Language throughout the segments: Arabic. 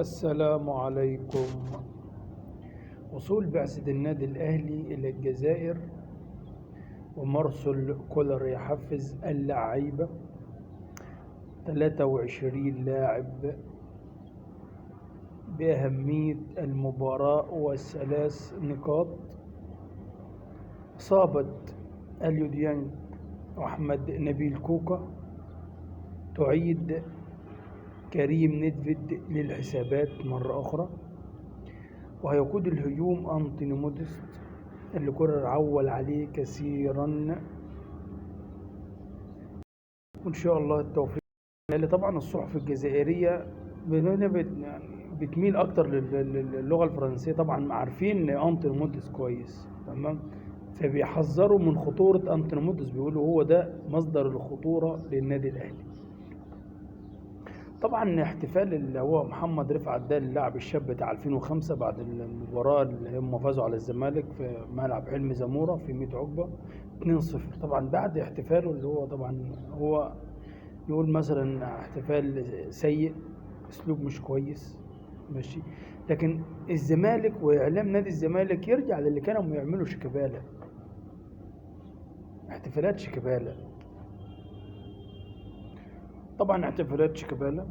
السلام عليكم. وصول بعثة النادي الأهلي إلى الجزائر ومرسل كولر يحفز اللعيبة 23 لاعب بأهمية المباراة والثلاث نقاط. إصابة اليو ديانج وأحمد نبيل كوكا تعيد كريم نيدفيد للحسابات مرة أخرى، وهيقود الهجوم أنتوني موديست اللي كولر عول عليه كثيرا، وإن شاء الله التوفيق. اللي طبعا الصحف الجزائرية بتميل أكتر للغة الفرنسية، طبعا عارفين أنتوني موديست كويس، تمام، فبيحذروا من خطورة أنتوني موديست، بيقولوا هو ده مصدر الخطورة للنادي الأهلي. طبعا احتفال اللي هو محمد رفعت ده اللاعب الشاب بتاع 2005 بعد المباراة اللي هم فازوا على الزمالك في ملعب حلمي زمورة في 100 عقبة 2-0. طبعا بعد احتفاله اللي هو طبعا هو يقول مثلا احتفال سيء، اسلوب مش كويس، ماشي، لكن الزمالك واعلام نادي الزمالك يرجع للي كانوا يعملوا شيكابالا، احتفالات شيكابالا. طبعا احتفالات شيكابالا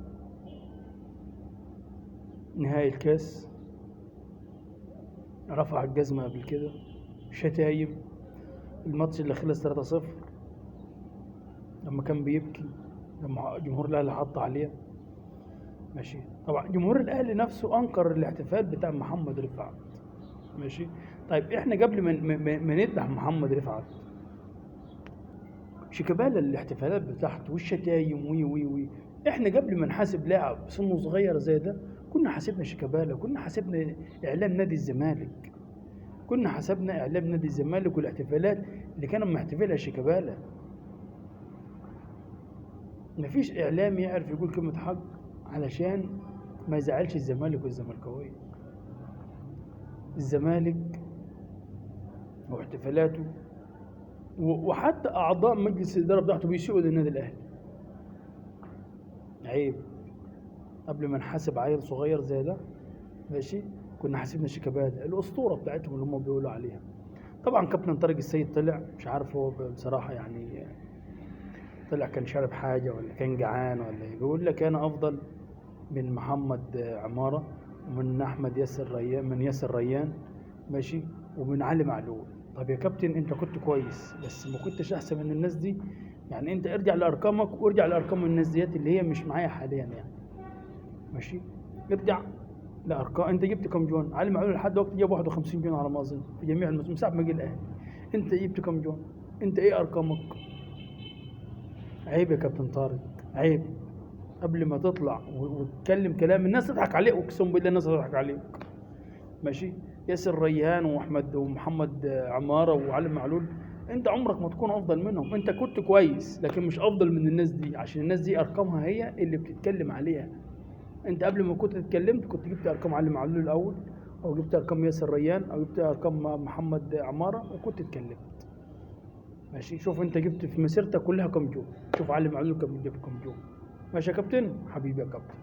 نهائي الكاس، رفع الجزمة قبل كده، شتايم، الماتش اللي خلص 3-0 لما كان بيبكي لما جمهور الاهلي حط عليه، ماشي. طبعا جمهور الاهلي نفسه انكر الاحتفال بتاع محمد رفعت، ماشي. طيب احنا قبل ما نذبح محمد رفعت، شيكابالا الاحتفالات بتاعته والشتايم وي وي وي، احنا قبل ما نحاسب لاعب سنه صغير زي ده كنا حاسبنا شيكابالا، كنا حاسبنا اعلام نادي الزمالك، كنا حسبنا اعلام نادي الزمالك والاحتفالات اللي كانوا محتفلها شيكابالا. مفيش اعلام يعرف يقول كلمة حق علشان ما يزعلش الزمالك والزملكاويه. الزمالك واحتفالاته وحتى اعضاء مجلس الاداره بتاعته بيسيئوا للنادي الاهلي. عيب. قبل ما نحاسب عيل صغير زي ده، ماشي، كنا حاسبنا شيكابالا الاسطوره بتاعتهم اللي هم بيقولوا عليها. طبعا كابتن طارق السيد طلع مش عارف هو بصراحه يعني طلع كان شارب حاجه ولا كان جعان ولا ايه، بيقول لك انا افضل من محمد عماره ومن احمد ياسر ريان، من ياسر ريان، ماشي، ومن علي معلول. طب يا كابتن انت كنت كويس بس ما كنتش احسن من الناس دي، يعني انت ارجع لارقامك وارجع لارقام الناس ديات اللي هي مش معايا حاليا يعني، ماشي، ارجع لارقام. انت جبت كم جون؟ علي معلول لحد دلوقتي جاب 51 جون على ما اظن في جميع الموسم ساعه ما جه الاهلي. انت جبت كم جون؟ انت ايه ارقامك؟ عيب يا كابتن طارق، عيب. قبل ما تطلع وتتكلم كلام الناس تضحك عليك، اقسم بالله الناس تضحك عليك، ماشي. ياسر ريان واحمد ومحمد عماره وعلي معلول، انت عمرك ما تكون افضل منهم، انت كنت كويس لكن مش افضل من الناس دي، عشان الناس دي ارقامها هي اللي بتتكلم عليها. انت قبل ما كنت اتكلمت كنت جبت ارقام علي معلول الاول، او جبت ارقام ياسر ريان، او جبت ارقام محمد عماره وكنت اتكلمت، ماشي. شوف انت جبت في مسيرتك كلها كم جون، شوف علي معلول كم جاب كم جون، ماشي يا كابتن، حبيبي يا كابتن.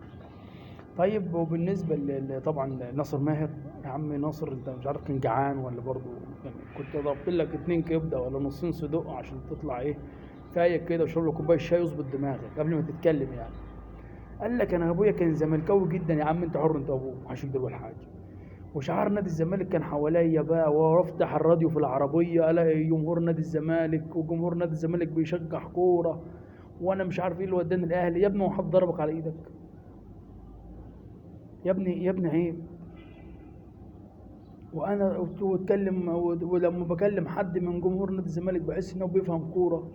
طيب وبالنسبه طبعا ناصر ماهر، يا عم ناصر انت مش عارف كان جعان ولا برضه يعني كنت ضربت لك 2 كبده ولا نصين صدق عشان تطلع ايه فايق كده وشرب لك كوبايه شاي يظبط دماغك قبل ما تتكلم يعني. قال لك انا ابويا كان زملكاوي جدا، يا عم انت حر، انت ابوه عشان تقول الحاجه. وشعار نادي الزمالك كان حواليا بقى، وافتح الراديو في العربيه الاقي جمهور نادي الزمالك، وجمهور نادي الزمالك بيشجع كوره، وانا مش عارف ايه اللي وداني الاهلي. يا ابني وحد ضربك على ايدك؟ يا ابني يا ابني عيب. وانا واتكلم ولما بكلم حد من جمهور نادي الزمالك بحس انه بيفهم كوره.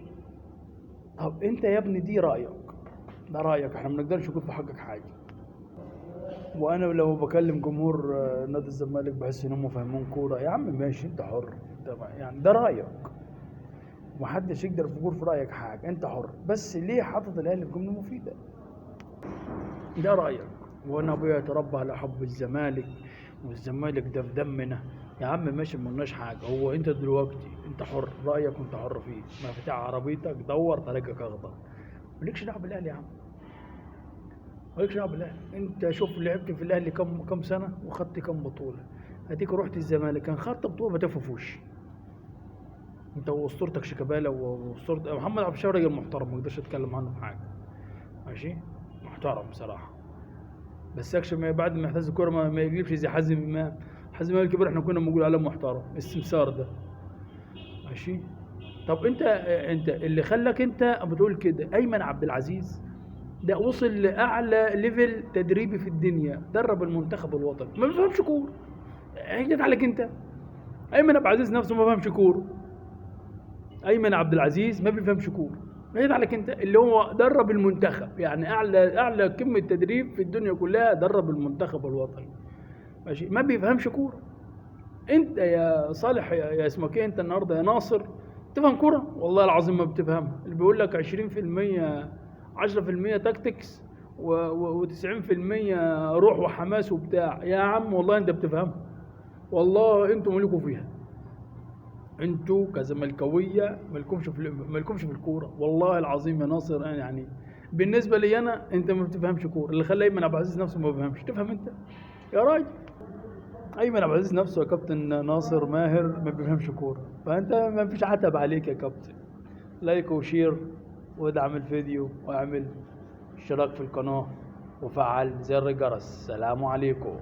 طب انت يا ابني دي رايك، ده رايك، احنا ما نقدرش نقول في حقك حاجه. وانا لو بكلم جمهور نادي الزمالك بحس انهم فاهمين كوره، يا عم ماشي انت حر، انت يعني ده رايك، ومحدش يقدر يقول في رايك حاجه، انت حر، بس ليه حاطط الاهلي في جمله مفيده؟ ده رايك. وانا ابويا اتربى على حب الزمالك والزمالك ده في دمنا، يا عم ماشي ملناش حاجه. هو انت دلوقتي انت حر، رايك وانت حر فيه، مفاتيح عربيتك دور طريقك اخضر، مالكش دعوه بالاهلي يا عم. مالكش دعوه بالاهلي. انت شوف لعبت في الاهلي كم سنه وخدت كم بطوله. هديك رحت الزمالك كان خدت بطوله ما تفوفوش. انت واسطورتك شيكابالا واسطورة محمد عبد الشافي راجل محترم، ما اقدرش اتكلم عنه في حاجه. ماشي، محترم بصراحه. بس اكشن بعد ما يحتاج الكوره ما يجيبش زي حازم امام. حازم امام الكبير احنا كنا بنقول عليه محترم السمسار ده. ماشي. طب انت اللي خلاك انت بتقول كده ايمن عبد العزيز ده وصل لاعلى ليفل تدريبي في الدنيا، درب المنتخب الوطني ما بيفهمش كوره. هي عليك انت. ايمن عبد العزيز نفسه ما بيفهمش كوره. ايمن عبد العزيز ما بيفهمش كوره. هي عليك انت اللي هو درب المنتخب، يعني اعلى قمه تدريب في الدنيا كلها، درب المنتخب الوطني. ماشي، ما بيفهمش كوره. انت يا صالح يا اسمك ايه انت النهارده يا ناصر تفهم كوره؟ والله العظيم ما بتفهمها. اللي بيقول لك 20% 10% تاكتكس و90% روح وحماس وبتاع، يا عم والله انت بتفهمها. والله انتوا مالكوا فيها. انتوا كزملكاويه مالكمش في الكوره. والله العظيم يا ناصر انا يعني بالنسبه لي انا انت ما بتفهمش كوره. اللي خلى ايمن عبد العزيز نفسه ما بيفهمش، تفهم انت يا راجل. ايمن عبد العزيز نفسه يا كابتن ناصر ماهر ما بيفهمش كوره، فانت ما فيش عتب عليك يا كابتن. لايك وشير وادعم الفيديو واعمل اشتراك في القناه وفعل زر الجرس. سلام عليكم.